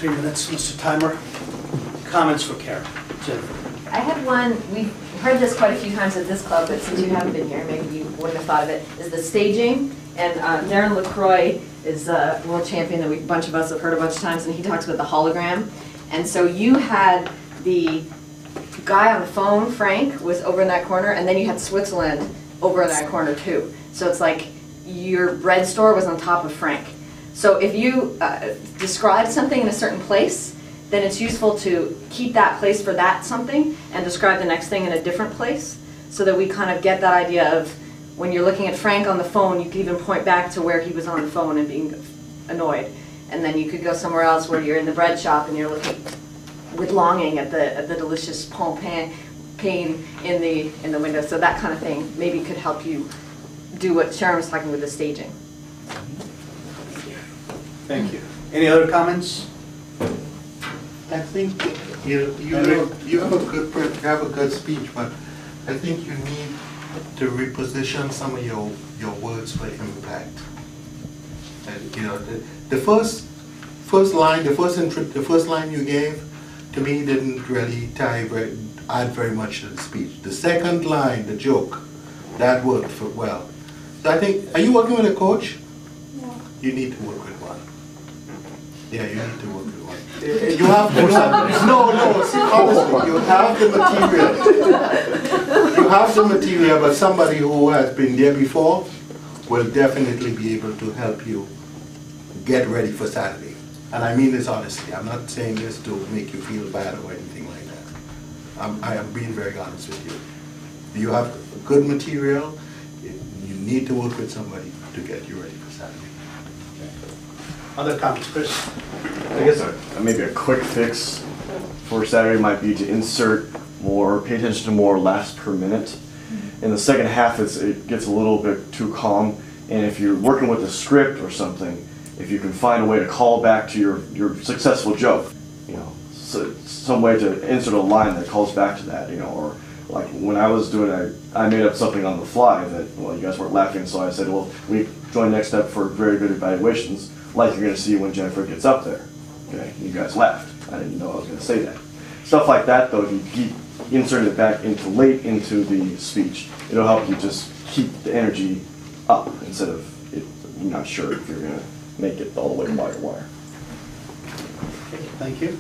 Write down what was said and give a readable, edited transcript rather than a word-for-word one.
3 minutes, Mr. Timer. Comments for Karen? Jennifer. I had one, we've heard this quite a few times at this club, but since you haven't been here, maybe you wouldn't have thought of it, is the staging. And Darren LaCroix is a world champion that a bunch of us have heard a bunch of times, and he talks about the hologram. And so you had the guy on the phone, Frank, was over in that corner, and then you had Switzerland over in that corner too. So it's like your bread store was on top of Frank. So if you describe something in a certain place, then it's useful to keep that place for that something and describe the next thing in a different place, so that we kind of get that idea of when you're looking at Frank on the phone, you can even point back to where he was on the phone and being annoyed. And then you could go somewhere else where you're in the bread shop and you're looking with longing at the delicious pain in the window. So that kind of thing maybe could help you do what Sharon was talking with the staging. Thank you. Any other comments? I think you have a good speech, but I think you need to reposition some of your words for impact. And, you know, the first line you gave to me didn't really add very much to the speech. The second line, the joke, that worked well. So I think, are you working with a coach? No. You need to work with one. Yeah, you need to work with one. You have to, no, see, honestly, you have the material. You have the material, but somebody who has been there before will definitely be able to help you get ready for Saturday. And I mean this honestly. I'm not saying this to make you feel bad or anything like that. I am being very honest with you. You have good material. You need to work with somebody to get you ready for Saturday. Other comments, Chris? I guess maybe a quick fix for Saturday might be to insert more, pay attention to more laughs per minute. In the second half, it gets a little bit too calm, and if you're working with a script or something, if you can find a way to call back to your successful joke, you know, so some way to insert a line that calls back to that, you know, or like when I was doing it, I made up something on the fly that, well, you guys weren't laughing, so I said, well, we joined Next Step for very good evaluations, like you're going to see when Jennifer gets up there. Okay, you guys laughed. I didn't know I was going to say that. Stuff like that, though, if you keep inserting it back late into the speech, it'll help you just keep the energy up instead of you're not sure if you're going to make it all the way wire to wire. Thank you.